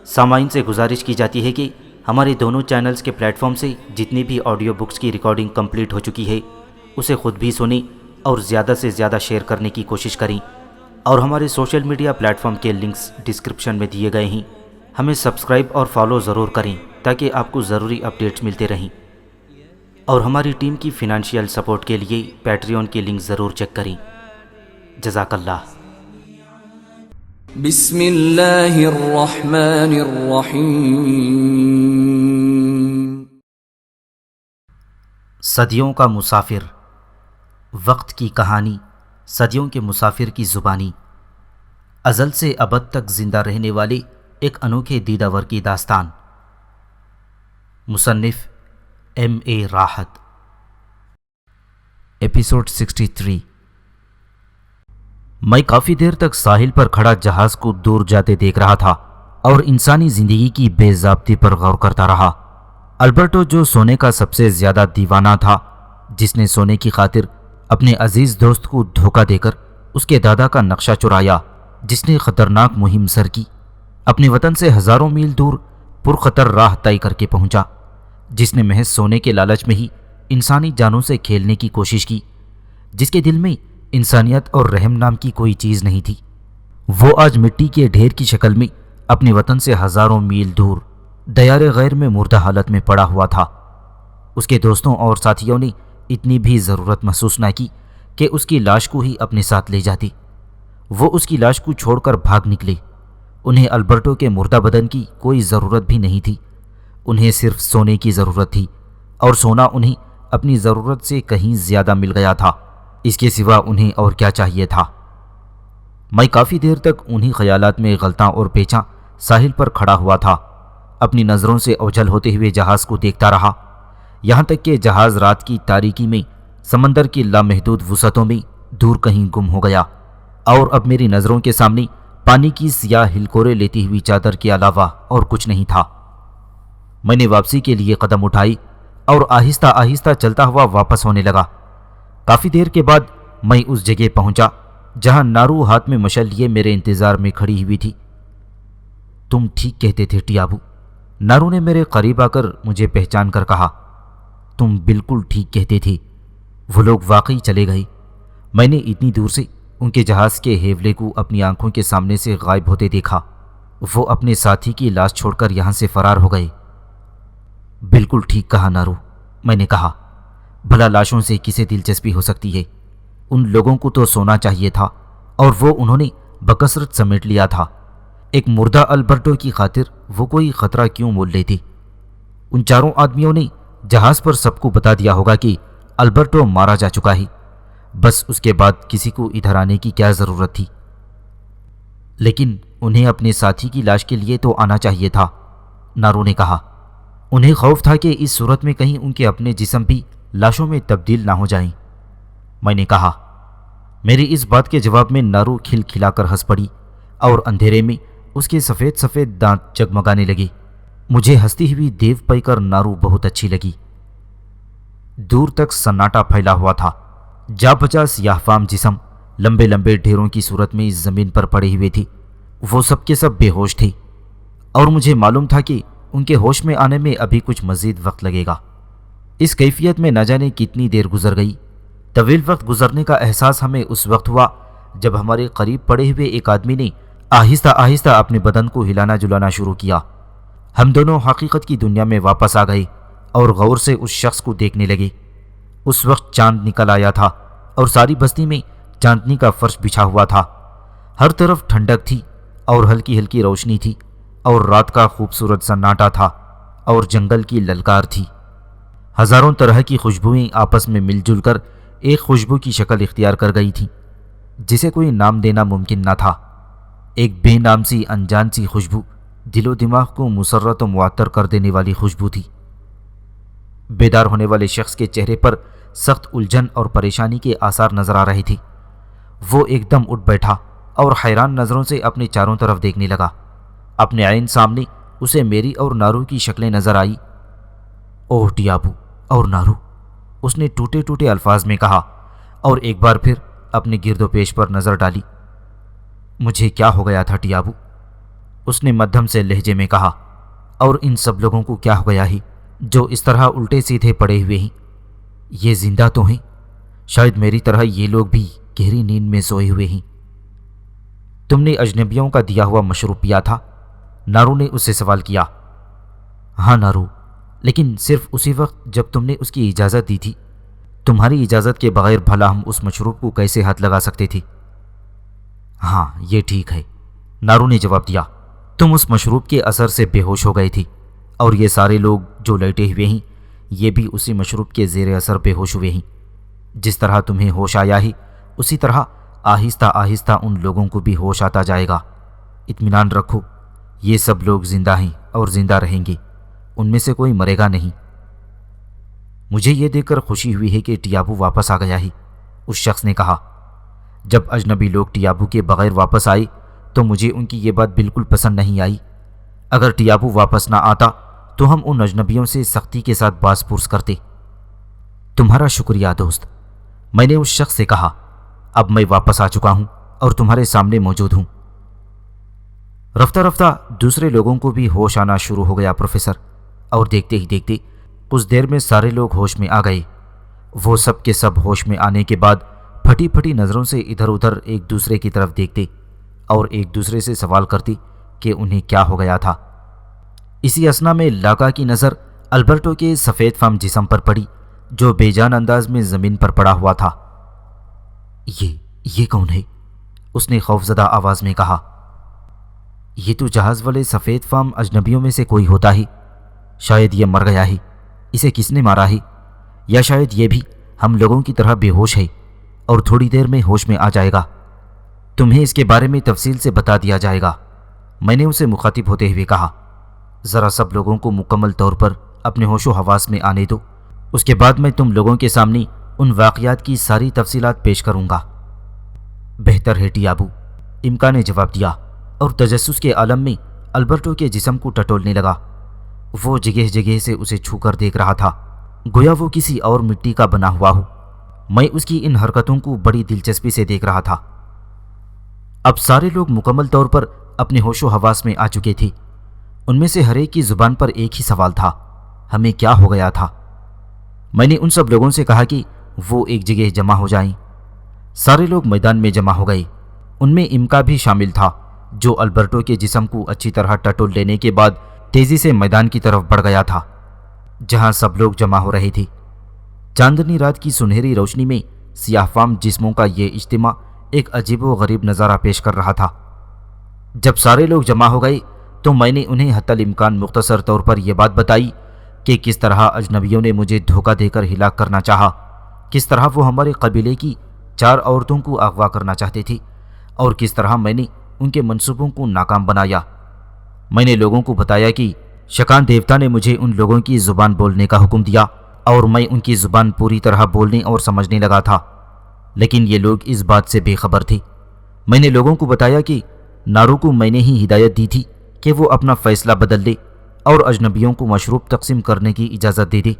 سامعین سے گزارش کی جاتی ہے کہ ہمارے دونوں چینلز کے پلیٹ فارم سے جتنی بھی آڈیو بکس کی ریکارڈنگ کمپلیٹ ہو چکی ہے اسے خود بھی سنیں اور زیادہ سے زیادہ شیئر کرنے کی کوشش کریں، اور ہمارے سوشل میڈیا پلیٹ فارم کے لنکس ڈسکرپشن میں دیے گئے ہیں، ہمیں سبسکرائب اور فالو ضرور کریں تاکہ آپ کو ضروری اپڈیٹس ملتے رہیں، اور ہماری ٹیم کی فنانشیل سپورٹ کے لیے پیٹریون کی لنک ضرور چیک کریں۔ جزاک اللہ۔ بسم اللہ الرحمن الرحیم۔ صدیوں کا مسافر، وقت کی کہانی، صدیوں کے مسافر کی زبانی، ازل سے ابد تک زندہ رہنے والے ایک انوکھے دیداور کی داستان۔ مصنف M.A. راحت۔ ایپیسوڈ 63۔ میں کافی دیر تک ساحل پر کھڑا جہاز کو دور جاتے دیکھ رہا تھا اور انسانی زندگی کی بے ضابطگی پر غور کرتا رہا۔ البرٹو، جو سونے کا سب سے زیادہ دیوانہ تھا، جس نے سونے کی خاطر اپنے عزیز دوست کو دھوکہ دے کر اس کے دادا کا نقشہ چرایا، جس نے خطرناک مہم سر کی، اپنے وطن سے ہزاروں میل دور پرخطر راہ طے کر کے پہنچا، جس نے محض سونے کے لالچ میں ہی انسانی جانوں سے کھیلنے کی کوشش کی، جس کے دل میں انسانیت اور رحم نام کی کوئی چیز نہیں تھی، وہ آج مٹی کے ڈھیر کی شکل میں اپنے وطن سے ہزاروں میل دور دیار غیر میں مردہ حالت میں پڑا ہوا تھا۔ اس کے دوستوں اور ساتھیوں نے اتنی بھی ضرورت محسوس نہ کی کہ اس کی لاش کو ہی اپنے ساتھ لے جاتے۔ وہ اس کی لاش کو چھوڑ کر بھاگ نکلے۔ انہیں البرٹو کے مردہ بدن کی کوئی ضرورت بھی نہیں تھی، انہیں صرف سونے کی ضرورت تھی، اور سونا انہیں اپنی ضرورت سے کہیں زیادہ مل گیا تھا۔ اس کے سوا انہیں اور کیا چاہیے تھا؟ میں کافی دیر تک انہی خیالات میں غلطاں اور پیچاں ساحل پر کھڑا ہوا تھا، اپنی نظروں سے اوجھل ہوتے ہوئے جہاز کو دیکھتا رہا، یہاں تک کہ جہاز رات کی تاریکی میں سمندر کی لامحدود وسعتوں میں دور کہیں گم ہو گیا، اور اب میری نظروں کے سامنے پانی کی سیاہ ہلکورے لیتی ہوئی چادر کے علاوہ اور کچھ نہیں تھا۔ میں نے واپسی کے لیے قدم اٹھائی اور آہستہ آہستہ چلتا ہوا واپس ہونے لگا۔ کافی دیر کے بعد میں اس جگہ پہنچا جہاں نارو ہاتھ میں مشعل لیے میرے انتظار میں کھڑی ہوئی تھی۔ تم ٹھیک کہتے تھے ٹیابو، نارو نے میرے قریب آ کر مجھے پہچان کر کہا۔ تم بالکل ٹھیک کہتے تھے، وہ لوگ واقعی چلے گئے۔ میں نے اتنی دور سے ان کے جہاز کے ہیولے کو اپنی آنکھوں کے سامنے سے غائب ہوتے دیکھا، وہ اپنے ساتھی کی لاش چھوڑ کر یہاں سے فرار ہو گئے۔ بالکل ٹھیک کہا نارو، میں نے کہا، بھلا لاشوں سے کسے دلچسپی ہو سکتی ہے؟ ان لوگوں کو تو سونا چاہیے تھا، اور وہ انہوں نے بکثرت سمیٹ لیا تھا۔ ایک مردہ البرٹو کی خاطر وہ کوئی خطرہ کیوں مول لیتے؟ ان چاروں آدمیوں نے جہاز پر سب کو بتا دیا ہوگا کہ البرٹو مارا جا چکا ہے، بس اس کے بعد کسی کو ادھر آنے کی کیا ضرورت تھی؟ لیکن انہیں اپنے ساتھی کی لاش کے لیے تو آنا چاہیے تھا، نارو نے کہا۔ انہیں خوف تھا کہ اس صورت میں کہیں ان کے اپنے جسم بھی لاشوں میں تبدیل نہ ہو جائیں، میں نے کہا۔ میری اس بات کے جواب میں نارو کھل کھلا کر ہنس پڑی، اور اندھیرے میں اس کے سفید سفید دانت جگمگانے لگے۔ مجھے ہنستی ہوئی دیو پائی کر نارو بہت اچھی لگی۔ دور تک سناٹا پھیلا ہوا تھا، جا بجا سیاہ فام جسم لمبے لمبے ڈھیروں کی صورت میں زمین پر پڑے ہوئے تھے، وہ سب کے سب بے ہوش تھے، اور مجھے معلوم تھا کہ ان کے ہوش میں آنے میں ابھی کچھ مزید وقت لگے گا۔ اس کیفیت میں نہ جانے کتنی دیر گزر گئی۔ طویل وقت گزرنے کا احساس ہمیں اس وقت ہوا جب ہمارے قریب پڑے ہوئے ایک آدمی نے آہستہ آہستہ اپنے بدن کو ہلانا جلانا شروع کیا۔ ہم دونوں حقیقت کی دنیا میں واپس آ گئے اور غور سے اس شخص کو دیکھنے لگے۔ اس وقت چاند نکل آیا تھا اور ساری بستی میں چاندنی کا فرش بچھا ہوا تھا۔ ہر طرف ٹھنڈک تھی اور ہلکی ہلکی روشنی تھی، اور رات کا خوبصورت سناٹا تھا اور جنگل کی للکار تھی۔ ہزاروں طرح کی خوشبوئیں آپس میں مل جل کر ایک خوشبو کی شکل اختیار کر گئی تھیں، جسے کوئی نام دینا ممکن نہ تھا۔ ایک بے نام سی انجان سی خوشبو، دل و دماغ کو مسرت و معطر کر دینے والی خوشبو تھی۔ بیدار ہونے والے شخص کے چہرے پر سخت الجھن اور پریشانی کے آثار نظر آ رہے تھے۔ وہ ایک دم اٹھ بیٹھا اور حیران نظروں سے اپنے چاروں طرف دیکھنے لگا۔ اپنے عین سامنے اسے میری اور نارو کی شکلیں نظر آئی۔ اوہ ٹیابو اور نارو، اس نے ٹوٹے ٹوٹے الفاظ میں کہا، اور ایک بار پھر اپنے گرد و پیش پر نظر ڈالی۔ مجھے کیا ہو گیا تھا ٹیابو؟ اس نے مدھم سے لہجے میں کہا، اور ان سب لوگوں کو کیا ہو گیا ہے جو اس طرح الٹے سیدھے پڑے ہوئے ہیں؟ یہ زندہ تو ہیں؟ شاید میری طرح یہ لوگ بھی گہری نیند میں سوئے ہوئے ہیں۔ تم نے اجنبیوں کا دیا ہوا مشروب پیا تھا؟ نارو نے اس سے سوال کیا۔ ہاں نارو، لیکن صرف اسی وقت جب تم نے اس کی اجازت دی تھی۔ تمہاری اجازت کے بغیر بھلا ہم اس مشروب کو کیسے ہاتھ لگا سکتے تھے؟ ہاں یہ ٹھیک ہے، نارو نے جواب دیا۔ تم اس مشروب کے اثر سے بے ہوش ہو گئے تھی، اور یہ سارے لوگ جو لیٹے ہوئے ہیں یہ بھی اسی مشروب کے زیر اثر بے ہوش ہوئے ہیں۔ جس طرح تمہیں ہوش آیا ہے اسی طرح آہستہ آہستہ ان لوگوں کو بھی ہوش آتا جائے گا۔ اطمینان رکھو، یہ سب لوگ زندہ ہیں اور زندہ رہیں گے، ان میں سے کوئی مرے گا نہیں۔ مجھے یہ دیکھ کر خوشی ہوئی ہے کہ ٹیابو واپس آ گیا ہے، اس شخص نے کہا۔ جب اجنبی لوگ ٹیابو کے بغیر واپس آئے تو مجھے ان کی یہ بات بالکل پسند نہیں آئی۔ اگر ٹیابو واپس نہ آتا تو ہم ان اجنبیوں سے سختی کے ساتھ باز پرس کرتے۔ تمہارا شکریہ دوست، میں نے اس شخص سے کہا۔ اب میں واپس آ چکا ہوں اور تمہارے سامنے موجود ہوں۔ رفتہ رفتہ دوسرے لوگوں کو بھی ہوش آنا شروع ہو گیا پروفیسر، اور دیکھتے ہی دیکھتے کچھ دیر میں سارے لوگ ہوش میں آ گئے۔ وہ سب کے سب ہوش میں آنے کے بعد پھٹی پھٹی نظروں سے ادھر ادھر ایک دوسرے کی طرف دیکھتے اور ایک دوسرے سے سوال کرتے کہ انہیں کیا ہو گیا تھا۔ اسی اثنا میں لاکا کی نظر البرٹو کے سفید فام جسم پر پڑی جو بے جان انداز میں زمین پر پڑا ہوا تھا۔ یہ کون ہے؟ اس نے خوفزدہ آواز میں کہا۔ یہ تو جہاز والے سفید فام اجنبیوں میں سے کوئی ہوتا ہے۔ شاید یہ مر گیا ہے، اسے کس نے مارا ہے؟ یا شاید یہ بھی ہم لوگوں کی طرح بے ہوش ہے اور تھوڑی دیر میں ہوش میں آ جائے گا۔ تمہیں اس کے بارے میں تفصیل سے بتا دیا جائے گا، میں نے اسے مخاطب ہوتے ہوئے کہا۔ ذرا سب لوگوں کو مکمل طور پر اپنے ہوش و حواس میں آنے دو، اس کے بعد میں تم لوگوں کے سامنے ان واقعات کی ساری تفصیلات پیش کروں گا۔ بہتر ہے ٹیابو، امکا نے جواب دیا، اور تجسس کے عالم میں البرٹو کے جسم کو ٹٹولنے لگا۔ وہ جگہ جگہ سے اسے چھو کر دیکھ رہا تھا، گویا وہ کسی اور مٹی کا بنا ہوا ہو۔ میں اس کی ان حرکتوں کو بڑی دلچسپی سے دیکھ رہا تھا۔ اب سارے لوگ مکمل طور پر اپنے ہوش و حواس میں آ چکے تھے۔ ان میں سے ہر ایک کی زبان پر ایک ہی سوال تھا، ہمیں کیا ہو گیا تھا؟ میں نے ان سب لوگوں سے کہا کہ وہ ایک جگہ جمع ہو جائیں۔ سارے لوگ میدان میں جمع ہو گئے، ان میں امکا بھی شامل تھا جو البرٹو کے جسم کو اچھی طرح ٹٹول لینے کے بعد تیزی سے میدان کی طرف بڑھ گیا تھا جہاں سب لوگ جمع ہو رہے تھے۔ چاندنی رات کی سنہری روشنی میں سیاہ فام جسموں کا یہ اجتماع ایک عجیب و غریب نظارہ پیش کر رہا تھا۔ جب سارے لوگ جمع ہو گئے تو میں نے انہیں حتی الامکان مختصر طور پر یہ بات بتائی کہ کس طرح اجنبیوں نے مجھے دھوکہ دے کر ہلاک کرنا چاہا، کس طرح وہ ہمارے قبیلے کی 4 عورتوں کو اغوا کرنا چاہتے تھے، اور کس طرح میں نے ان کے منصوبوں کو ناکام بنایا۔ میں نے لوگوں کو بتایا کہ شکان دیوتا نے مجھے ان لوگوں کی زبان بولنے کا حکم دیا اور میں ان کی زبان پوری طرح بولنے اور سمجھنے لگا تھا، لیکن یہ لوگ اس بات سے بے خبر تھے۔ میں نے لوگوں کو بتایا کہ نارو کو میں نے ہی ہدایت دی تھی کہ وہ اپنا فیصلہ بدل لے اور اجنبیوں کو مشروب تقسیم کرنے کی اجازت دے دے،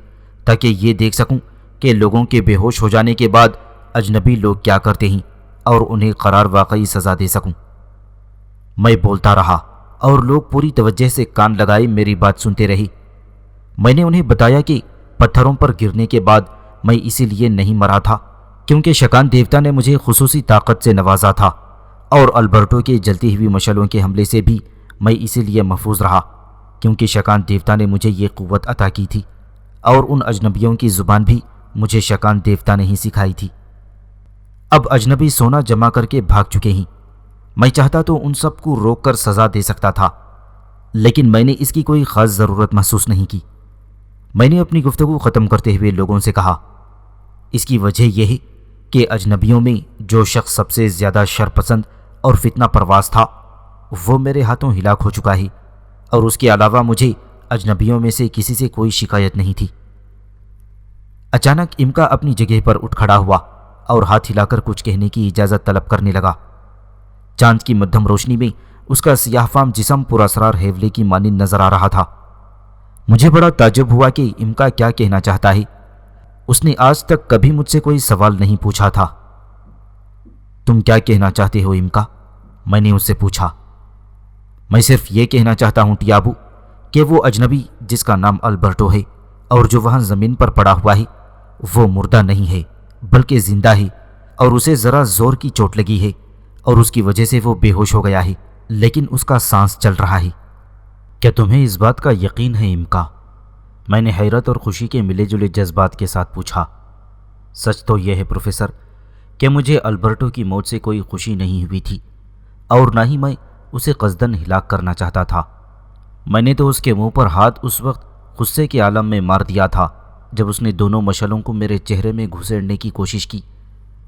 تاکہ یہ دیکھ سکوں کہ لوگوں کے بے ہوش ہو جانے کے بعد اجنبی لوگ کیا کرتے ہیں اور انہیں قرار واقعی سزا دے سکوں۔ میں بولتا رہا اور لوگ پوری توجہ سے کان لگائے میری بات سنتے رہے۔ میں نے انہیں بتایا کہ پتھروں پر گرنے کے بعد میں اسی لیے نہیں مرا تھا کیونکہ شکان دیوتا نے مجھے خصوصی طاقت سے نوازا تھا، اور البرٹو کے جلتی ہوئی مشعلوں کے حملے سے بھی میں اسی لیے محفوظ رہا کیونکہ شکان دیوتا نے مجھے یہ قوت عطا کی تھی، اور ان اجنبیوں کی زبان بھی مجھے شکان دیوتا نے ہی سکھائی تھی۔ اب اجنبی سونا جمع کر کے بھاگ چکے ہیں۔ میں چاہتا تو ان سب کو روک کر سزا دے سکتا تھا، لیکن میں نے اس کی کوئی خاص ضرورت محسوس نہیں کی۔ میں نے اپنی گفتگو ختم کرتے ہوئے لوگوں سے کہا، اس کی وجہ یہ ہے کہ اجنبیوں میں جو شخص سب سے زیادہ شرپسند اور فتنہ پرواز تھا وہ میرے ہاتھوں ہلاک ہو چکا ہے، اور اس کے علاوہ مجھے اجنبیوں میں سے کسی سے کوئی شکایت نہیں تھی۔ اچانک امکا اپنی جگہ پر اٹھ کھڑا ہوا اور ہاتھ ہلا کر کچھ کہنے کی اجازت طلب کرنے لگا۔ چاند کی مدھم روشنی میں اس کا سیاہ فام جسم پراسرار ہیولے کی مانند نظر آ رہا تھا۔ مجھے بڑا تعجب ہوا کہ امکا کیا کہنا چاہتا ہے۔ اس نے آج تک کبھی مجھ سے کوئی سوال نہیں پوچھا تھا۔ تم کیا کہنا چاہتے ہو امکا؟ میں نے اس سے پوچھا۔ میں صرف یہ کہنا چاہتا ہوں ٹیابو کہ وہ اجنبی جس کا نام البرٹو ہے اور جو وہاں زمین پر پڑا ہوا ہے وہ مردہ نہیں ہے بلکہ زندہ ہے، اور اسے ذرا زور کی چوٹ لگی ہے اور اس کی وجہ سے وہ بے ہوش ہو گیا ہے، لیکن اس کا سانس چل رہا ہے۔ کیا تمہیں اس بات کا یقین ہے امکا؟ میں نے حیرت اور خوشی کے ملے جلے جذبات کے ساتھ پوچھا۔ سچ تو یہ ہے پروفیسر کہ مجھے البرٹو کی موت سے کوئی خوشی نہیں ہوئی تھی، اور نہ ہی میں اسے قصدن ہلاک کرنا چاہتا تھا۔ میں نے تو اس کے منہ پر ہاتھ اس وقت غصے کے عالم میں مار دیا تھا جب اس نے دونوں مشعلوں کو میرے چہرے میں گھسیڑنے کی کوشش کی۔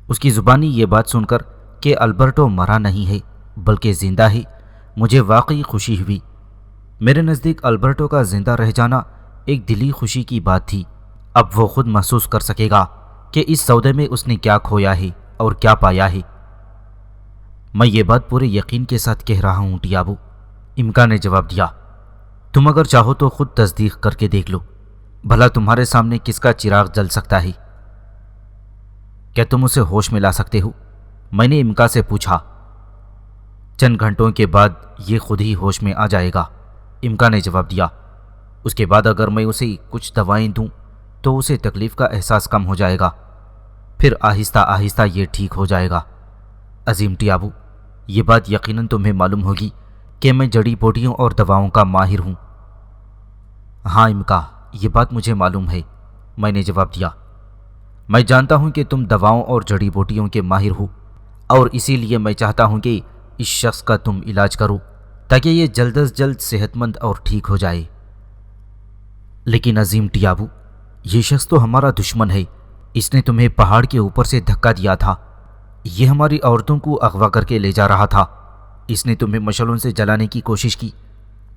اس کی زبانی یہ بات سن کر کہ البرٹو مرا نہیں ہے بلکہ زندہ ہے، مجھے واقعی خوشی ہوئی۔ میرے نزدیک البرٹو کا زندہ رہ جانا ایک دلی خوشی کی بات تھی۔ اب وہ خود محسوس کر سکے گا کہ اس سودے میں اس نے کیا کھویا ہے اور کیا پایا ہے۔ میں یہ بات پورے یقین کے ساتھ کہہ رہا ہوں ٹیابو، امکا نے جواب دیا۔ تم اگر چاہو تو خود تصدیق کر کے دیکھ لو، بھلا تمہارے سامنے کس کا چراغ جل سکتا ہے؟ کیا تم اسے ہوش میں لا سکتے ہو؟ میں نے امکا سے پوچھا۔ چند گھنٹوں کے بعد یہ خود ہی ہوش میں آ جائے گا، امکا نے جواب دیا۔ اس کے بعد اگر میں اسے کچھ دوائیں دوں تو اسے تکلیف کا احساس کم ہو جائے گا، پھر آہستہ آہستہ یہ ٹھیک ہو جائے گا۔ عظیم ٹیابو، یہ بات یقیناً تمہیں معلوم ہوگی کہ میں جڑی بوٹیوں اور دواؤں کا ماہر ہوں۔ ہاں امکا، یہ بات مجھے معلوم ہے، میں نے جواب دیا۔ میں جانتا ہوں کہ تم دواؤں اور جڑی بوٹیوں کے ماہر ہو، اور اسی لیے میں چاہتا ہوں کہ اس شخص کا تم علاج کرو تاکہ یہ جلد از جلد صحت مند اور ٹھیک ہو جائے۔ لیکن عظیم ٹیابو، یہ شخص تو ہمارا دشمن ہے، اس نے تمہیں پہاڑ کے اوپر سے دھکا دیا تھا، یہ ہماری عورتوں کو اغوا کر کے لے جا رہا تھا، اس نے تمہیں مشعلوں سے جلانے کی کوشش کی۔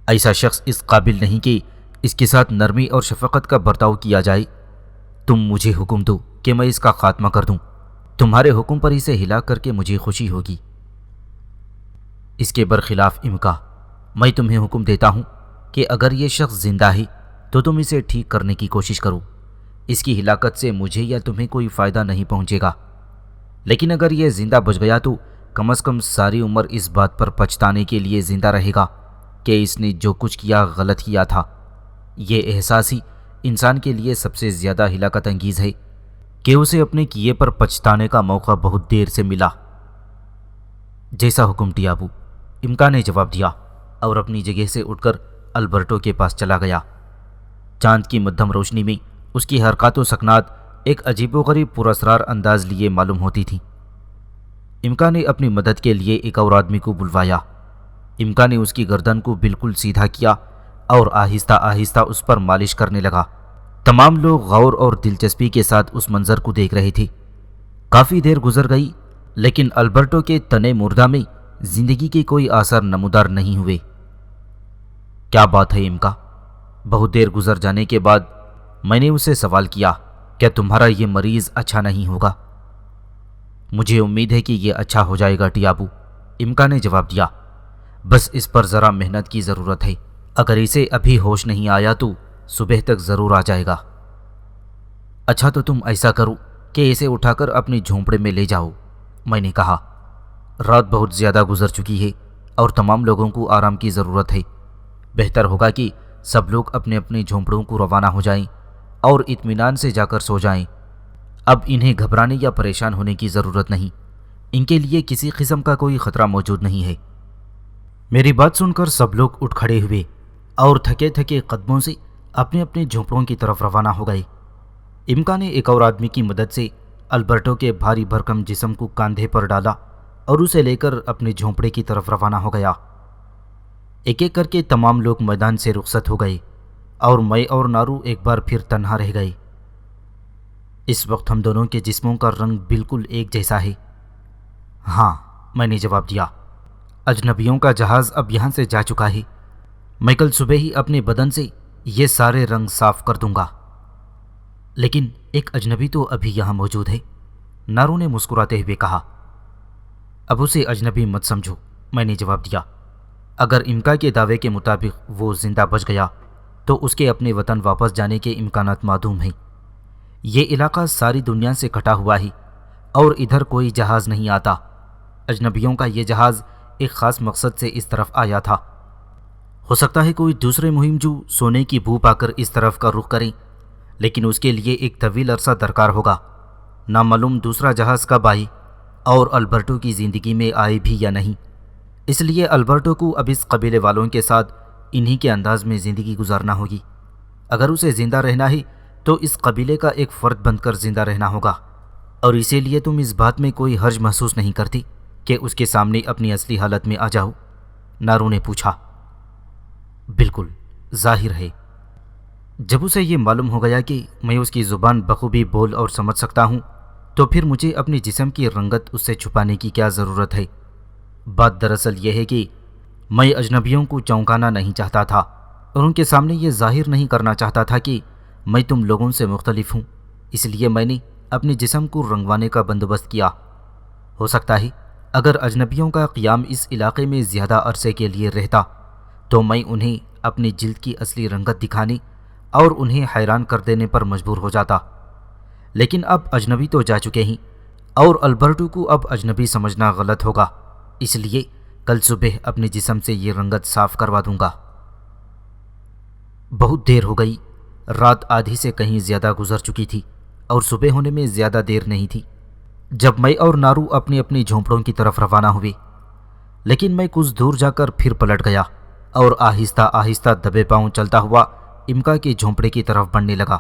ایسا شخص اس قابل نہیں کہ اس کے ساتھ نرمی اور شفقت کا برتاؤ کیا جائے۔ تم مجھے حکم دو کہ میں اس کا خاتمہ کر دوں، تمہارے حکم پر اسے ہلاک کر کے مجھے خوشی ہوگی۔ اس کے برخلاف امکا، میں تمہیں حکم دیتا ہوں کہ اگر یہ شخص زندہ ہے تو تم اسے ٹھیک کرنے کی کوشش کرو، اس کی ہلاکت سے مجھے یا تمہیں کوئی فائدہ نہیں پہنچے گا، لیکن اگر یہ زندہ بچ گیا تو کم از کم ساری عمر اس بات پر پچھتانے کے لیے زندہ رہے گا کہ اس نے جو کچھ کیا غلط کیا تھا۔ یہ احساس ہی انسان کے لیے سب سے زیادہ ہلاکت انگیز ہے کہ اسے اپنے کیے پر پچھتانے کا موقع بہت دیر سے ملا۔ جیسا حکم ٹیابو، امکا نے جواب دیا اور اپنی جگہ سے اٹھ کر البرٹو کے پاس چلا گیا۔ چاند کی مدھم روشنی میں اس کی حرکات و سکنات ایک عجیب و غریب پراسرار انداز لیے معلوم ہوتی تھی۔ امکا نے اپنی مدد کے لیے ایک اور آدمی کو بلوایا۔ امکا نے اس کی گردن کو بالکل سیدھا کیا اور آہستہ آہستہ اس پر مالش کرنے لگا۔ تمام لوگ غور اور دلچسپی کے ساتھ اس منظر کو دیکھ رہے تھے۔ کافی دیر گزر گئی لیکن البرٹو کے تنے مردہ میں زندگی کے کوئی آثار نمودار نہیں ہوئے۔ کیا بات ہے امکا؟ بہت دیر گزر جانے کے بعد میں نے اسے سوال کیا، کیا تمہارا یہ مریض اچھا نہیں ہوگا؟ مجھے امید ہے کہ یہ اچھا ہو جائے گا ٹیابو، امکا نے جواب دیا۔ بس اس پر ذرا محنت کی ضرورت ہے، اگر اسے ابھی ہوش نہیں آیا تو صبح تک ضرور آ جائے گا۔ اچھا تو تم ایسا کرو کہ اسے اٹھا کر اپنی جھونپڑے میں لے جاؤ، میں نے کہا۔ رات بہت زیادہ گزر چکی ہے اور تمام لوگوں کو آرام کی ضرورت ہے۔ بہتر ہوگا کہ سب لوگ اپنے اپنے جھونپڑوں کو روانہ ہو جائیں اور اطمینان سے جا کر سو جائیں۔ اب انہیں گھبرانے یا پریشان ہونے کی ضرورت نہیں، ان کے لیے کسی قسم کا کوئی خطرہ موجود نہیں ہے۔ میری بات سن کر سب لوگ اٹھ کھڑے ہوئے اور تھکے تھکے قدموں سے اپنے اپنے جھونپڑوں کی طرف روانہ ہو گئے۔ امکا نے ایک اور آدمی کی مدد سے البرٹو کے بھاری بھرکم جسم کو کاندھے پر ڈالا اور اسے لے کر اپنے جھونپڑے کی طرف روانہ ہو گیا۔ ایک ایک کر کے تمام لوگ میدان سے رخصت ہو گئے اور میں اور نارو ایک بار پھر تنہا رہ گئے۔ اس وقت ہم دونوں کے جسموں کا رنگ بالکل ایک جیسا ہے۔ ہاں، میں نے جواب دیا۔ اجنبیوں کا جہاز اب یہاں سے جا چکا ہے، میں کل صبح ہی اپنے بدن سے یہ سارے رنگ صاف کر دوں گا۔ لیکن ایک اجنبی تو ابھی یہاں موجود ہے، نارو نے مسکراتے ہوئے کہا۔ اب اسے اجنبی مت سمجھو، میں نے جواب دیا۔ اگر امکا کے دعوے کے مطابق وہ زندہ بچ گیا تو اس کے اپنے وطن واپس جانے کے امکانات معدوم ہیں۔ یہ علاقہ ساری دنیا سے کٹا ہوا ہے اور ادھر کوئی جہاز نہیں آتا۔ اجنبیوں کا یہ جہاز ایک خاص مقصد سے اس طرف آیا تھا ہو سکتا ہے کوئی دوسرے مہم جو سونے کی بو پا کر اس طرف کا رخ کریں، لیکن اس کے لیے ایک طویل عرصہ درکار ہوگا۔ نامعلوم دوسرا جہاز کب آئے اور البرٹو کی زندگی میں آئے بھی یا نہیں۔ اس لیے البرٹو کو اب اس قبیلے والوں کے ساتھ انہی کے انداز میں زندگی گزارنا ہوگی۔ اگر اسے زندہ رہنا ہے تو اس قبیلے کا ایک فرد بن کر زندہ رہنا ہوگا، اور اسی لیے تم اس بات میں کوئی حرج محسوس نہیں کرتی کہ اس کے سامنے اپنی اصلی حالت میں آ جاؤ؟ نارو نے پوچھا۔ بالکل، ظاہر ہے۔ جب اسے یہ معلوم ہو گیا کہ میں اس کی زبان بخوبی بول اور سمجھ سکتا ہوں تو پھر مجھے اپنی جسم کی رنگت اس سے چھپانے کی کیا ضرورت ہے؟ بات دراصل یہ ہے کہ میں اجنبیوں کو چونکانا نہیں چاہتا تھا اور ان کے سامنے یہ ظاہر نہیں کرنا چاہتا تھا کہ میں تم لوگوں سے مختلف ہوں، اس لیے میں نے اپنے جسم کو رنگوانے کا بندوبست کیا۔ ہو سکتا ہے اگر اجنبیوں کا قیام اس علاقے میں زیادہ عرصے کے لیے رہتا تو میں انہیں اپنی جلد کی اصلی رنگت دکھانے اور انہیں حیران کر دینے پر مجبور ہو جاتا، لیکن اب اجنبی تو جا چکے ہیں اور البرٹو کو اب اجنبی سمجھنا غلط ہوگا، اس لیے کل صبح اپنے جسم سے یہ رنگت صاف کروا دوں گا۔ بہت دیر ہو گئی، رات آدھی سے کہیں زیادہ گزر چکی تھی اور صبح ہونے میں زیادہ دیر نہیں تھی جب میں اور نارو اپنی اپنی جھونپڑوں کی طرف روانہ ہوئے، لیکن میں کچھ دور جا کر پھر پلٹ گیا اور آہستہ آہستہ دبے پاؤں چلتا ہوا امکا کے جھونپڑے کی طرف بڑھنے لگا۔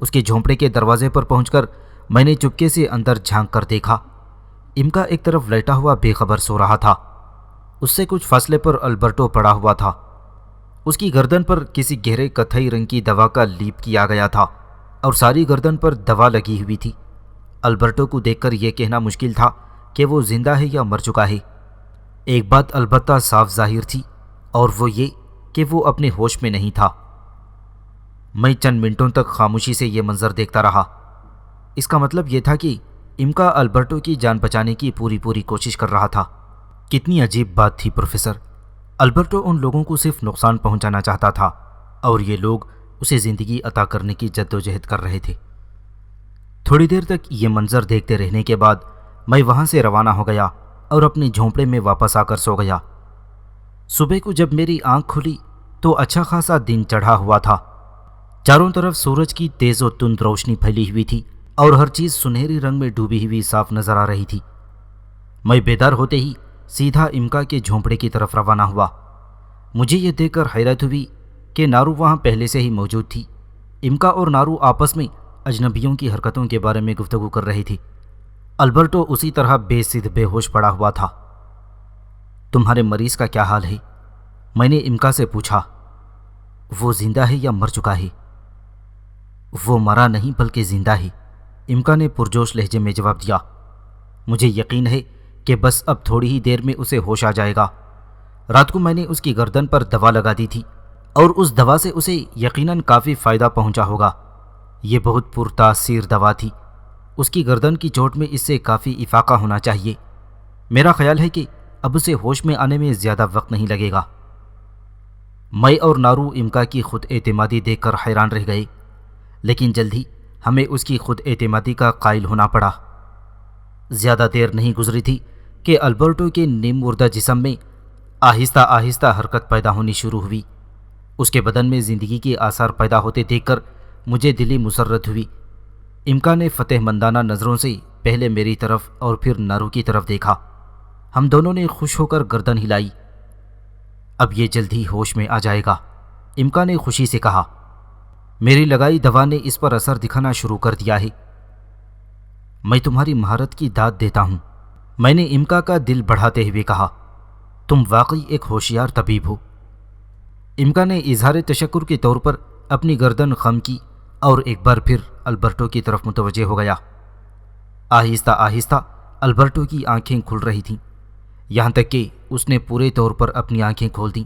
اس کے جھونپڑے کے دروازے پر پہنچ کر میں نے چپکے سے اندر جھانک کر دیکھا۔ امکا ایک طرف لیٹا ہوا بے خبر سو رہا تھا۔ اس سے کچھ فاصلے پر البرٹو پڑا ہوا تھا۔ اس کی گردن پر کسی گہرے کتھئی رنگ کی دوا کا لیپ کیا گیا تھا اور ساری گردن پر دوا لگی ہوئی تھی۔ البرٹو کو دیکھ کر یہ کہنا مشکل تھا کہ وہ زندہ ہے یا مر چکا ہے۔ ایک بات البتہ صاف ظاہر تھی اور وہ یہ کہ وہ اپنے ہوش میں نہیں تھا۔ میں چند منٹوں تک خاموشی سے یہ منظر دیکھتا رہا۔ اس کا مطلب یہ تھا کہ امکا البرٹو کی جان بچانے کی پوری کوشش کر رہا تھا۔ کتنی عجیب بات تھی پروفیسر۔ البرٹو ان لوگوں کو صرف نقصان پہنچانا چاہتا تھا اور یہ لوگ اسے زندگی عطا کرنے کی جدوجہد کر رہے تھے۔ تھوڑی دیر تک یہ منظر دیکھتے رہنے کے بعد میں وہاں سے روانہ ہو گیا اور اپنے جھونپڑے میں واپس آ کر سو گیا۔ صبح کو جب میری آنکھ کھلی تو اچھا خاصا دن چڑھا ہوا تھا۔ چاروں طرف سورج کی تیز و تند روشنی پھیلی ہوئی تھی اور ہر چیز سنہری رنگ میں ڈوبی ہوئی صاف نظر آ رہی تھی۔ میں بیدار ہوتے ہی سیدھا امکا کے جھونپڑے کی طرف روانہ ہوا۔ مجھے یہ دیکھ کر حیرت ہوئی کہ نارو وہاں پہلے سے ہی موجود تھی۔ امکا اور نارو آپس میں اجنبیوں کی حرکتوں کے بارے میں گفتگو کر رہی تھی۔ البرٹو اسی طرح بے سدھ بے ہوش پڑا ہوا تھا۔ تمہارے مریض کا کیا حال ہے؟ میں نے امکا سے پوچھا۔ وہ زندہ ہے یا مر چکا ہے؟ وہ مرا نہیں بلکہ زندہ ہے، امکا نے پرجوش لہجے میں جواب دیا۔ مجھے یقین ہے کہ بس اب تھوڑی ہی دیر میں اسے ہوش آ جائے گا۔ رات کو میں نے اس کی گردن پر دوا لگا دی تھی اور اس دوا سے اسے یقیناً کافی فائدہ پہنچا ہوگا۔ یہ بہت پرتاثیر دوا تھی۔ اس کی گردن کی چوٹ میں اس سے کافی افاقہ ہونا چاہیے۔ میرا خیال ہے کہ اب اسے ہوش میں آنے میں زیادہ وقت نہیں لگے گا۔ میں اور نارو امکا کی خود اعتمادی دیکھ کر حیران رہ گئے، لیکن جلد ہی ہمیں اس کی خود اعتمادی کا قائل ہونا پڑا۔ زیادہ دیر نہیں گزری تھی کہ البرٹو کے نیم مردہ جسم میں آہستہ آہستہ حرکت پیدا ہونی شروع ہوئی۔ اس کے بدن میں زندگی کے آثار پیدا ہوتے دیکھ کر مجھے دلی مسرت ہوئی۔ امکا نے فتح مندانہ نظروں سے پہلے میری طرف اور پھر نارو کی طرف دیکھا۔ ہم دونوں نے خوش ہو کر گردن ہلائی۔ اب یہ جلد ہی ہوش میں آ جائے گا، امکا نے خوشی سے کہا۔ میری لگائی دوا نے اس پر اثر دکھانا شروع کر دیا ہے۔ میں تمہاری مہارت کی داد دیتا ہوں، میں نے امکا کا دل بڑھاتے ہوئے کہا۔ تم واقعی ایک ہوشیار طبیب ہو۔ امکا نے اظہار تشکر کے طور پر اپنی گردن خم کی اور ایک بار پھر البرٹو کی طرف متوجہ ہو گیا۔ آہستہ آہستہ البرٹو کی آنکھیں کھل رہی تھیں، یہاں تک کہ اس نے پورے طور پر اپنی آنکھیں کھول دیں۔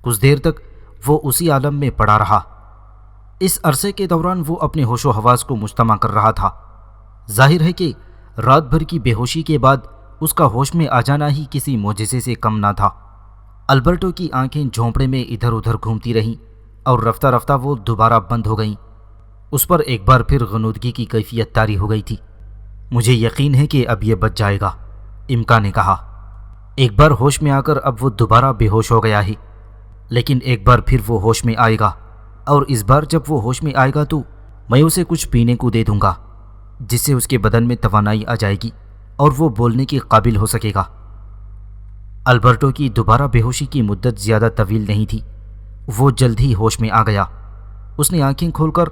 کچھ دیر تک وہ اسی عالم میں پڑا رہا۔ اس عرصے کے دوران وہ اپنے ہوش و حواس کو مجتمع کر رہا تھا۔ ظاہر ہے کہ رات بھر کی بے ہوشی کے بعد اس کا ہوش میں آ جانا ہی کسی معجزے سے کم نہ تھا۔ البرٹو کی آنکھیں جھونپڑے میں ادھر ادھر گھومتی رہیں اور رفتہ رفتہ وہ دوبارہ بند ہو گئیں۔ اس پر ایک بار پھر غنودگی کی کیفیت طاری ہو گئی تھی۔ مجھے یقین ہے کہ اب یہ بچ جائے گا، امکا نے کہا۔ ایک بار ہوش میں آ کر اب وہ دوبارہ بے ہوش ہو گیا ہے۔ لیکن ایک بار پھر وہ ہوش میں آئے گا، اور اس بار جب وہ ہوش میں آئے گا تو میں اسے کچھ پینے کو دے دوں گا جس سے اس کے بدن میں توانائی آ جائے گی اور وہ بولنے کے قابل ہو سکے گا۔ البرٹو کی دوبارہ بے ہوشی کی مدت زیادہ طویل نہیں تھی، وہ جلد ہی ہوش میں آ گیا۔ اس نے آنکھیں کھول کر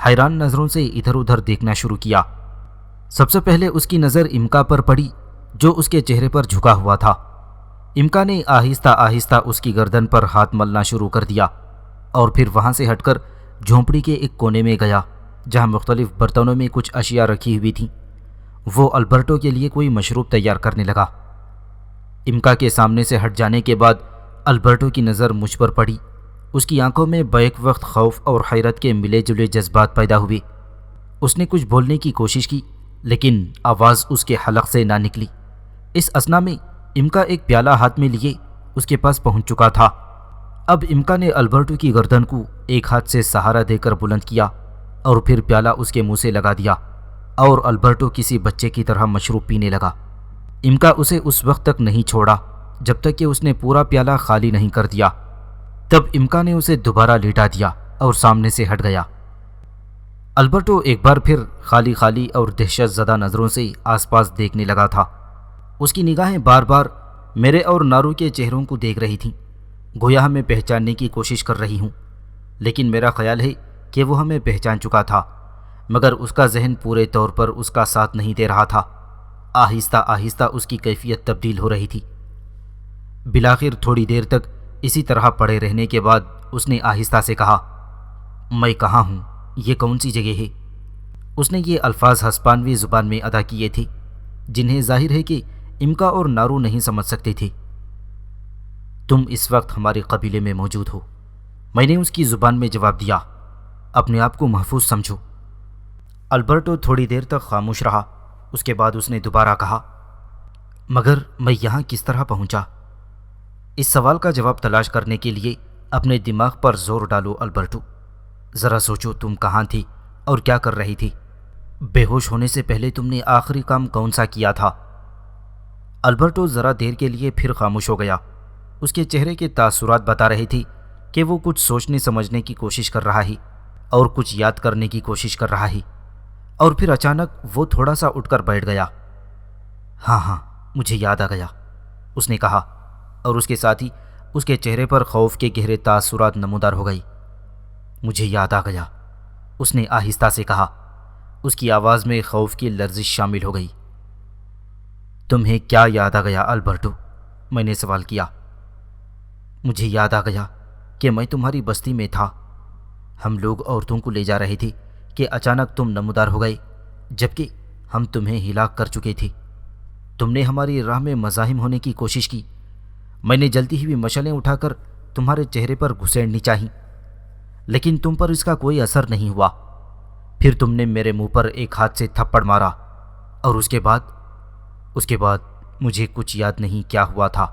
حیران نظروں سے ادھر ادھر دیکھنا شروع کیا۔ سب سے پہلے اس کی نظر امکا پر پڑی جو اس کے چہرے پر جھکا ہوا تھا۔ امکا نے آہستہ آہستہ اس کی گردن پر ہاتھ ملنا شروع کر دیا اور پھر وہاں سے ہٹ کر جھونپڑی کے ایک کونے میں گیا جہاں مختلف برتنوں میں کچھ اشیاء رکھی ہوئی تھیں۔ وہ البرٹو کے لیے کوئی مشروب تیار کرنے لگا۔ امکا کے سامنے سے ہٹ جانے کے بعد البرٹو کی نظر مجھ پر پڑی۔ اس کی آنکھوں میں بیک وقت خوف اور حیرت کے ملے جلے جذبات پیدا ہوئے۔ اس نے کچھ بولنے کی کوشش کی لیکن آواز اس کے حلق سے نہ نکلی۔ اس اثنا میں امکا ایک پیالہ ہاتھ میں لیے اس کے پاس پہنچ چکا تھا۔ اب امکا نے البرٹو کی گردن کو ایک ہاتھ سے سہارا دے کر بلند کیا اور پھر پیالہ اس کے منہ سے لگا دیا اور البرٹو کسی بچے کی طرح مشروب پینے لگا۔ امکا اسے اس وقت تک نہیں چھوڑا جب تک کہ اس نے پورا پیالہ خالی نہیں کر دیا۔ تب امکا نے اسے دوبارہ لیٹا دیا اور سامنے سے ہٹ گیا۔ البرٹو ایک بار پھر خالی خالی اور دہشت زدہ نظروں سے آس پاس دیکھنے لگا تھا۔ اس کی نگاہیں بار بار میرے اور نارو کے چہروں کو دیکھ رہی تھیں، گویا ہمیں پہچاننے کی کوشش کر رہی ہوں، لیکن میرا خیال ہے کہ وہ ہمیں پہچان چکا تھا، مگر اس کا ذہن پورے طور پر اس کا ساتھ نہیں دے رہا تھا۔ آہستہ آہستہ اس کی کیفیت تبدیل ہو رہی تھی۔ بالآخر تھوڑی دیر تک اسی طرح پڑے رہنے کے بعد اس نے آہستہ سے کہا، میں کہاں ہوں؟ یہ کون سی جگہ ہے؟ اس نے یہ الفاظ ہسپانوی زبان میں ادا کیے تھے جنہیں ظاہر ہے کہ امکا اور نارو نہیں سمجھ سکتے تھے۔ تم اس وقت ہمارے قبیلے میں موجود ہو، میں نے اس کی زبان میں جواب دیا۔ اپنے آپ کو محفوظ سمجھو۔ البرٹو تھوڑی دیر تک خاموش رہا، اس کے بعد اس نے دوبارہ کہا، مگر میں یہاں کس طرح پہنچا؟ اس سوال کا جواب تلاش کرنے کے لیے اپنے دماغ پر زور ڈالو البرٹو۔ ذرا سوچو تم کہاں تھی اور کیا کر رہی تھی؟ بے ہوش ہونے سے پہلے تم نے آخری کام کون سا کیا تھا؟ البرٹو ذرا دیر کے لیے پھر خاموش ہو گیا۔ اس کے چہرے کے تاثرات بتا رہے تھے کہ وہ کچھ سوچنے سمجھنے کی کوشش کر رہا ہے اور کچھ یاد کرنے کی کوشش کر رہا ہے، اور پھر اچانک وہ تھوڑا سا اٹھ کر بیٹھ گیا۔ ہاں مجھے یاد آ گیا، اس نے کہا، اور اس کے ساتھ ہی اس کے چہرے پر خوف کے گہرے تاثرات نمودار ہو گئی۔ مجھے یاد آ گیا، اس نے آہستہ سے کہا۔ اس کی آواز میں خوف کی لرزش شامل ہو گئی۔ تمہیں کیا یاد آ گیا البرٹو؟ میں نے سوال کیا۔ مجھے یاد آ گیا کہ میں تمہاری بستی میں تھا، ہم لوگ عورتوں کو لے جا رہے تھے کہ اچانک تم نمودار ہو گئے، جبکہ ہم تمہیں ہلاک کر چکے تھے۔ تم نے ہماری راہ میں مزاحم ہونے کی کوشش کی، میں نے جلتی ہوئی مشعلیں اٹھا کر تمہارے چہرے پر گھسیڑنی چاہی، لیکن تم پر اس کا کوئی اثر نہیں ہوا۔ پھر تم نے میرے منہ پر ایک ہاتھ سے تھپڑ مارا، اور اس کے بعد مجھے کچھ یاد نہیں کیا ہوا تھا۔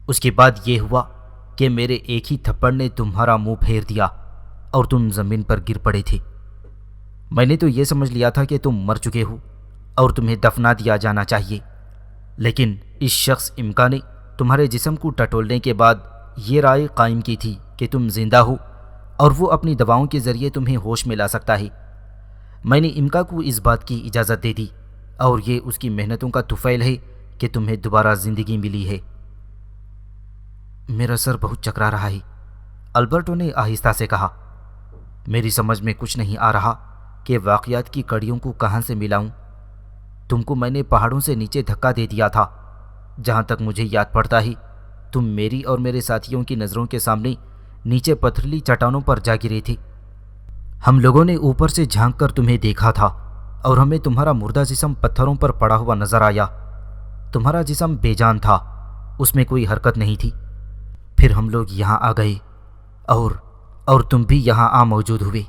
اس کے بعد یہ ہوا کہ میرے ایک ہی تھپڑ نے تمہارا منہ پھیر دیا اور تم زمین پر گر پڑے تھے۔ میں نے تو یہ سمجھ لیا تھا کہ تم مر چکے ہو اور تمہیں دفنا دیا جانا چاہیے، لیکن اس شخص امکا نے تمہارے جسم کو ٹٹولنے کے بعد یہ رائے قائم کی تھی کہ تم زندہ ہو اور وہ اپنی دواؤں کے ذریعے تمہیں ہوش میں لا سکتا ہے۔ میں نے امکا کو اس بات کی اجازت دے دی، اور یہ اس کی محنتوں کا طفیل ہے کہ تمہیں دوبارہ زندگی ملی ہے۔ میرا سر بہت چکرا رہا ہے، البرٹو نے آہستہ سے کہا۔ میری سمجھ میں کچھ نہیں آ رہا کہ واقعات کی کڑیوں کو کہاں سے ملاؤں۔ تم کو میں نے پہاڑوں سے نیچے دھکا دے دیا تھا۔ جہاں تک مجھے یاد پڑتا ہے تم میری اور میرے ساتھیوں کی نظروں کے سامنے نیچے پتھریلی چٹانوں پر جا گرے تھے۔ ہم لوگوں نے اوپر سے جھانک کر تمہیں دیکھا تھا اور ہمیں تمہارا مردہ جسم پتھروں پر پڑا ہوا نظر آیا۔ تمہارا جسم بے جان تھا، اس میں کوئی حرکت نہیں تھی۔ پھر ہم لوگ یہاں آ گئے اور تم بھی یہاں آ موجود ہوئے۔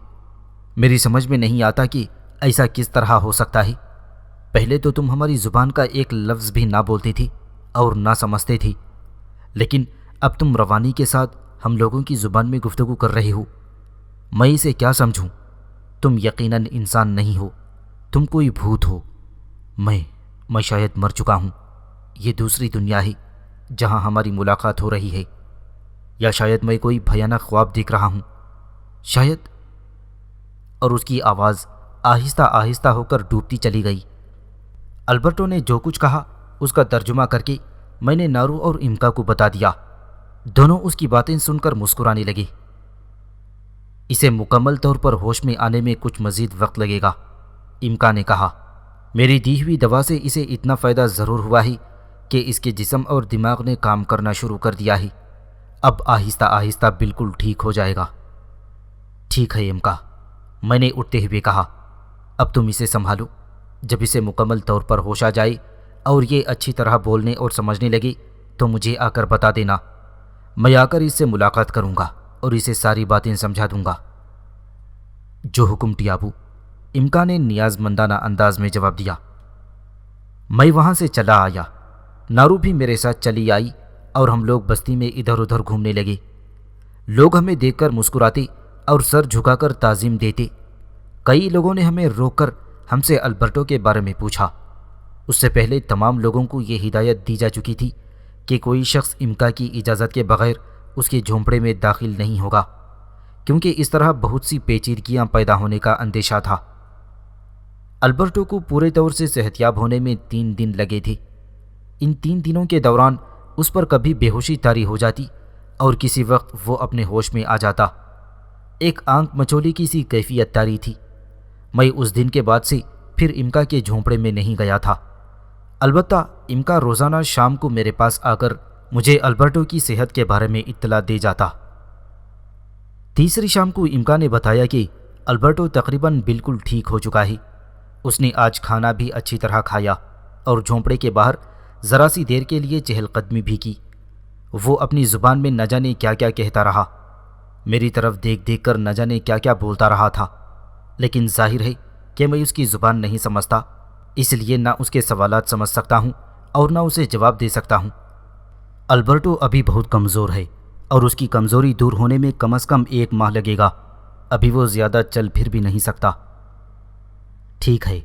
میری سمجھ میں نہیں آتا کہ ایسا کس طرح ہو سکتا ہے۔ پہلے تو تم ہماری زبان کا ایک لفظ بھی نہ بولتی تھی اور نہ سمجھتے تھی، لیکن اب تم روانی کے ساتھ ہم لوگوں کی زبان میں گفتگو کر رہے ہو۔ میں اسے کیا سمجھوں؟ تم یقیناً انسان نہیں ہو، تم کوئی بھوت ہو۔ میں شاید مر چکا ہوں۔ یہ دوسری دنیا ہے جہاں ہماری ملاقات ہو رہی ہے۔ یا شاید میں کوئی بھیانک خواب دیکھ رہا ہوں، شاید۔ اور اس کی آواز آہستہ آہستہ ہو کر ڈوبتی چلی گئی۔ البرٹو نے جو کچھ کہا اس کا ترجمہ کر کے میں نے نارو اور امکا کو بتا دیا۔ دونوں اس کی باتیں سن کر مسکرانے لگے۔ اسے مکمل طور پر ہوش میں آنے میں کچھ مزید وقت لگے گا، امکا نے کہا۔ میری دی ہوئی دوا سے اسے اتنا فائدہ ضرور ہوا ہے کہ اس کے جسم اور دماغ نے کام کرنا شروع کر دیا ہے۔ اب آہستہ آہستہ بالکل ٹھیک ہو جائے گا۔ ٹھیک ہے امکا، میں نے اٹھتے ہوئے کہا۔ اب تم اسے سنبھالو۔ جب اسے مکمل طور پر ہوش آ جائے اور یہ اچھی طرح بولنے اور سمجھنے لگے تو مجھے آ کر بتا دینا۔ میں آ کر اس سے ملاقات کروں گا اور اسے ساری باتیں سمجھا دوں گا۔ جو حکم ٹیابو، امکا نے نیاز مندانہ انداز میں جواب دیا۔ میں وہاں سے چلا آیا۔ نارو بھی میرے ساتھ چلی آئی اور ہم لوگ بستی میں ادھر ادھر گھومنے لگے۔ لوگ ہمیں دیکھ کر مسکراتے اور سر جھکا کر تعظیم دیتے۔ کئی لوگوں نے ہمیں روک کر ہم سے البرٹو کے بارے میں پوچھا۔ اس سے پہلے تمام لوگوں کو یہ ہدایت دی جا چکی تھی کہ کوئی شخص امکا کی اجازت کے بغیر اس کے جھونپڑے میں داخل نہیں ہوگا، کیونکہ اس طرح بہت سی پیچیدگیاں پیدا ہونے کا اندیشہ تھا۔ البرٹو کو پورے طور سے صحتیاب ہونے میں 3 دن لگے تھے۔ ان 3 دنوں کے دوران اس پر کبھی بے ہوشی طاری ہو جاتی اور کسی وقت وہ اپنے ہوش میں آ جاتا۔ ایک آنکھ مچولی کی سی کیفیت طاری تھی۔ میں اس دن کے بعد سے پھر امکا کے جھونپڑے میں نہیں گیا تھا۔ البتہ امکا روزانہ شام کو میرے پاس آ کر مجھے البرٹو کی صحت کے بارے میں اطلاع دے جاتا۔ تیسری شام کو امکا نے بتایا کہ البرٹو تقریباً بالکل ٹھیک ہو چکا ہے۔ اس نے آج کھانا بھی اچھی طرح کھایا اور جھونپڑے کے باہر ذرا سی دیر کے لیے چہل قدمی بھی کی۔ وہ اپنی زبان میں نہ جانے کیا کیا کہتا رہا، میری طرف دیکھ دیکھ کر نہ جانے کیا کیا بولتا رہا تھا، لیکن ظاہر ہے کہ میں اس کی زبان نہیں سمجھتا، اس لیے نہ اس کے سوالات سمجھ سکتا ہوں اور نہ اسے جواب دے سکتا ہوں۔ البرٹو ابھی بہت کمزور ہے اور اس کی کمزوری دور ہونے میں کم از کم 1 ماہ لگے گا۔ ابھی وہ زیادہ چل پھر بھی نہیں سکتا۔ ٹھیک ہے،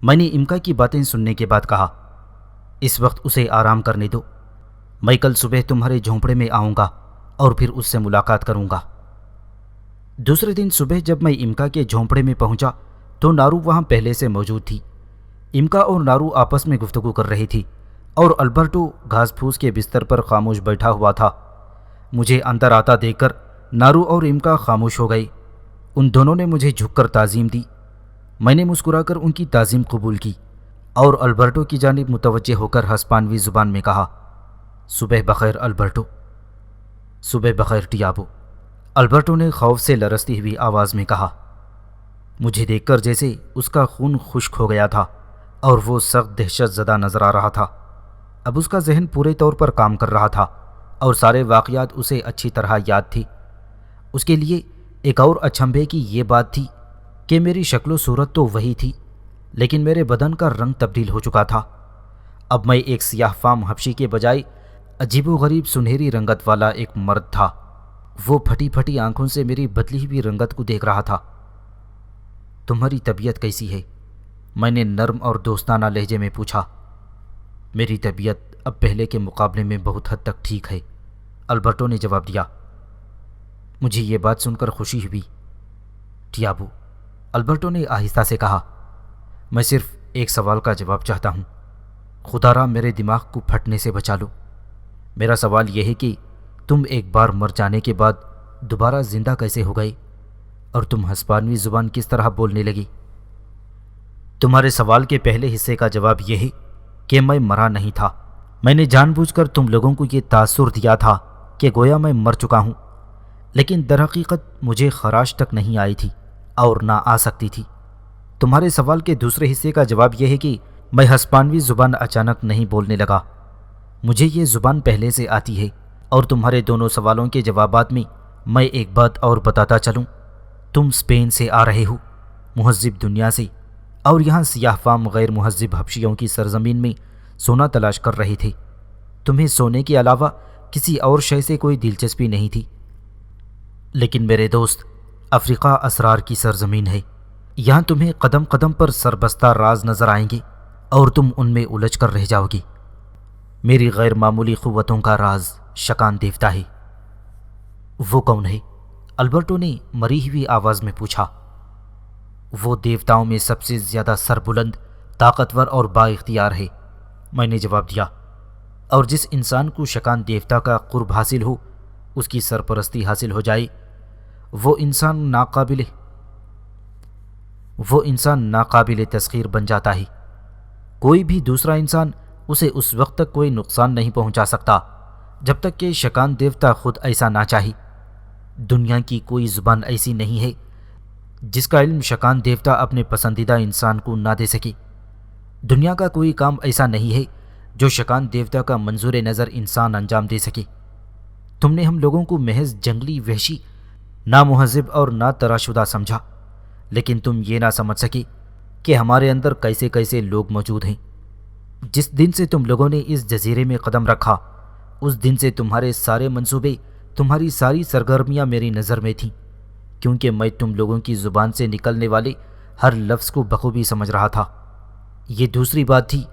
میں نے امکا کی باتیں سننے کے بعد کہا۔ اس وقت اسے آرام کرنے دو۔ میں کل صبح تمہارے جھونپڑے میں آؤں گا اور پھر اس سے ملاقات کروں گا۔ دوسرے دن صبح جب میں امکا کے جھونپڑے میں پہنچا تو نارو وہاں پہلے سے موجود تھی۔ امکا اور نارو آپس میں گفتگو کر رہی تھی اور البرٹو گھاس پھوس کے بستر پر خاموش بیٹھا ہوا تھا۔ مجھے اندر آتا دیکھ کر نارو اور امکا خاموش ہو گئی۔ ان دونوں نے مجھے جھک کر تعظیم دی۔ میں نے مسکرا کر ان کی تعظیم قبول کی اور البرٹو کی جانب متوجہ ہو کر ہسپانوی زبان میں کہا، صبح بخیر البرٹو۔ صبح بخیر ٹیابو، البرٹو نے خوف سے لرزتی ہوئی آواز میں کہا۔ مجھے دیکھ کر جیسے اس کا خون خشک ہو گیا تھا اور وہ سخت دہشت زدہ نظر آ رہا تھا۔ اب اس کا ذہن پورے طور پر کام کر رہا تھا اور سارے واقعات اسے اچھی طرح یاد تھی۔ اس کے لیے ایک اور اچنبھے کی یہ بات تھی کہ میری شکل و صورت تو وہی تھی، لیکن میرے بدن کا رنگ تبدیل ہو چکا تھا۔ اب میں ایک سیاہ فام حبشی کے بجائے عجیب و غریب سنہری رنگت والا ایک مرد تھا۔ وہ پھٹی پھٹی آنکھوں سے میری بدلی ہوئی رنگت کو دیکھ رہا تھا۔ تمہاری طبیعت کیسی ہے؟ میں نے نرم اور دوستانہ لہجے میں پوچھا۔ میری طبیعت اب پہلے کے مقابلے میں بہت حد تک ٹھیک ہے، البرٹو نے جواب دیا۔ مجھے یہ بات سن کر خوشی ہوئی۔ ٹیابو، البرٹو نے آہستہ سے کہا، میں صرف ایک سوال کا جواب چاہتا ہوں۔ خدا را میرے دماغ کو پھٹنے سے بچا لو۔ میرا سوال یہ ہے کہ تم ایک بار مر جانے کے بعد دوبارہ زندہ کیسے ہو گئے اور تم ہسپانوی زبان کس طرح بولنے لگی؟ تمہارے سوال کے پہلے حصے کا جواب یہ ہے کہ میں مرا نہیں تھا۔ میں نے جان بوجھ کر تم لوگوں کو یہ تاثر دیا تھا کہ گویا میں مر چکا ہوں، لیکن در حقیقت مجھے خراش تک نہیں آئی تھی اور نہ آ سکتی تھی۔ تمہارے سوال کے دوسرے حصے کا جواب یہ ہے کہ میں ہسپانوی زبان اچانک نہیں بولنے لگا۔ مجھے یہ زبان پہلے سے آتی ہے، اور تمہارے دونوں سوالوں کے جوابات میں ایک بات اور بتاتا چلوں۔ تم اسپین سے آ رہے ہو، مہذب دنیا سے، اور یہاں سیاہ فام غیر مہذب حبشیوں کی سرزمین میں سونا تلاش کر رہے تھے۔ تمہیں سونے کے علاوہ کسی اور شے سے کوئی دلچسپی نہیں تھی۔ لیکن میرے دوست، افریقہ اسرار کی سرزمین ہے۔ یہاں تمہیں قدم قدم پر سربستہ راز نظر آئیں گے اور تم ان میں الجھ کر رہ جاؤ گی۔ میری غیر معمولی قوتوں کا راز شکان دیوتا ہے۔ وہ کون ہے؟ البرٹو نے مری ہوئی آواز میں پوچھا۔ وہ دیوتاؤں میں سب سے زیادہ سربلند، طاقتور اور با اختیار ہے، میں نے جواب دیا۔ اور جس انسان کو شکان دیوتا کا قرب حاصل ہو، اس کی سرپرستی حاصل ہو جائے، وہ انسان ناقابل تسخیر بن جاتا ہے۔ کوئی بھی دوسرا انسان اسے اس وقت تک کوئی نقصان نہیں پہنچا سکتا جب تک کہ شکان دیوتا خود ایسا نہ چاہے۔ دنیا کی کوئی زبان ایسی نہیں ہے جس کا علم شکان دیوتا اپنے پسندیدہ انسان کو نہ دے سکے۔ دنیا کا کوئی کام ایسا نہیں ہے جو شکان دیوتا کا منظور نظر انسان انجام دے سکے۔ تم نے ہم لوگوں کو محض جنگلی، وحشی، نامہذب اور نا تراشدہ سمجھا، لیکن تم یہ نہ سمجھ سکے کہ ہمارے اندر کیسے کیسے لوگ موجود ہیں۔ جس دن سے تم لوگوں نے اس جزیرے میں قدم رکھا، اس دن سے تمہارے سارے منصوبے، تمہاری ساری سرگرمیاں میری نظر میں تھیں، کیونکہ میں تم لوگوں کی زبان سے نکلنے والے ہر لفظ کو بخوبی سمجھ رہا تھا۔ یہ دوسری بات تھی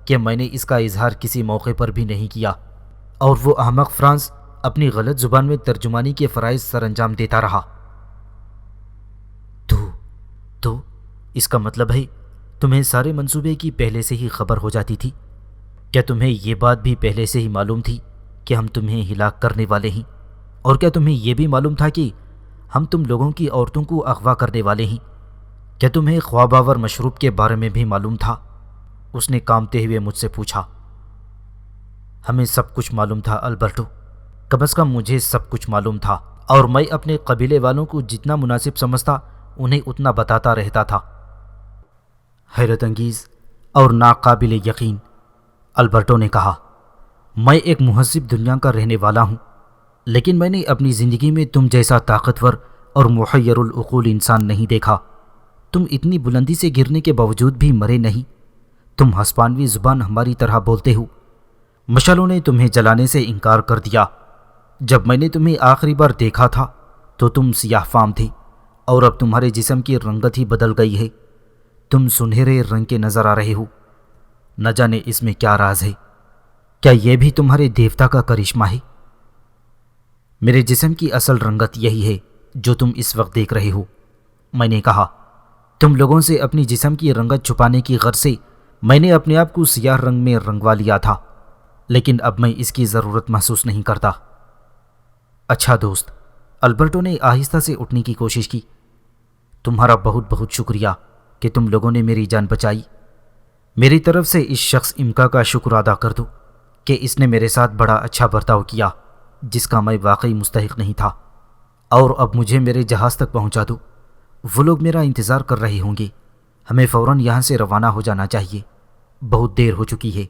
کہ میں نے اس کا اظہار کسی موقع پر بھی نہیں کیا، اور وہ احمق فرانس اپنی غلط زبان میں ترجمانی کے فرائض سر انجام دیتا رہا۔ تو اس کا مطلب ہے تمہیں سارے منصوبے کی پہلے سے ہی خبر ہو جاتی تھی؟ کیا تمہیں یہ بات بھی پہلے سے ہی معلوم تھی کہ ہم تمہیں ہلاک کرنے والے ہیں؟ اور کیا تمہیں یہ بھی معلوم تھا کہ ہم تم لوگوں کی عورتوں کو اغوا کرنے والے ہیں؟ کیا تمہیں خواب آور مشروب کے بارے میں بھی معلوم تھا؟ اس نے کانپتے ہوئے مجھ سے پوچھا۔ ہمیں سب کچھ معلوم تھا البرٹو، کم از کم مجھے سب کچھ معلوم تھا، اور میں اپنے قبیلے والوں کو جتنا مناسب سمجھتا انہیں اتنا بتاتا رہتا تھا۔ حیرت انگیز اور ناقابل یقین، البرٹو نے کہا، میں ایک مہذب دنیا کا رہنے والا ہوں، لیکن میں نے اپنی زندگی میں تم جیسا طاقتور اور محیر العقول انسان نہیں دیکھا۔ تم اتنی بلندی سے گرنے کے باوجود بھی مرے نہیں۔ تم ہسپانوی زبان ہماری طرح بولتے ہو۔ مشالوں نے تمہیں جلانے سے انکار کر دیا۔ جب میں نے تمہیں آخری بار دیکھا تھا تو تم سیاہ فام تھے، اور اب تمہارے جسم کی رنگت ہی بدل گئی ہے۔ تم سنہرے رنگ کے نظر آ رہے ہو۔ نہ جانے اس میں کیا راز ہے؟ کیا یہ بھی تمہارے دیوتا کا کرشمہ ہے؟ میرے جسم کی اصل رنگت یہی ہے جو تم اس وقت دیکھ رہے ہو، میں نے کہا۔ تم لوگوں سے اپنی جسم کی رنگت چھپانے کی غرض سے میں نے اپنے آپ کو سیاہ رنگ میں رنگوا لیا تھا، لیکن اب میں اس کی ضرورت محسوس نہیں کرتا۔ اچھا دوست، البرٹو نے آہستہ سے اٹھنے کی کوشش کی، تمہارا بہت بہت شکریہ کہ تم لوگوں نے میری جان بچائی۔ میری طرف سے اس شخص امکا کا شکر ادا کر دو کہ اس نے میرے ساتھ بڑا اچھا برتاؤ کیا جس کا میں واقعی مستحق نہیں تھا۔ اور اب مجھے میرے جہاز تک پہنچا دو، وہ لوگ میرا انتظار کر رہے ہوں گے۔ ہمیں فوراً یہاں سے روانہ ہو جانا چاہیے، بہت دیر ہو چکی ہے،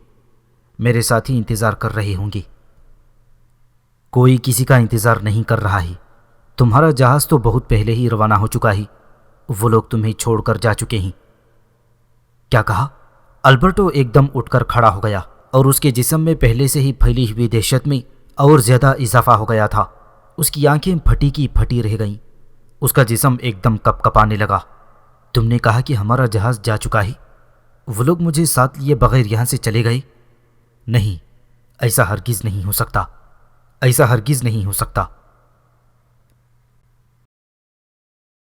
میرے ساتھی انتظار کر رہے ہوں گے۔ کوئی کسی کا انتظار نہیں کر رہا ہے، تمہارا جہاز تو بہت پہلے ہی روانہ ہو چکا ہے، وہ لوگ تمہیں چھوڑ کر جا چکے ہیں۔ کیا کہا؟ البرٹو ایک دم اٹھ کر کھڑا ہو گیا، اور اس کے جسم میں پہلے سے ہی پھیلی ہوئی دہشت میں اور زیادہ اضافہ ہو گیا تھا۔ اس کی آنکھیں پھٹی کی پھٹی رہ گئیں، اس کا جسم ایک دم کپ کپانے لگا۔ تم نے کہا کہ ہمارا جہاز جا چکا ہے؟ وہ لوگ مجھے ساتھ لیے بغیر یہاں سے چلے گئے؟ نہیں، ایسا ہرگز نہیں ہو سکتا، ایسا ہرگز نہیں ہو سکتا۔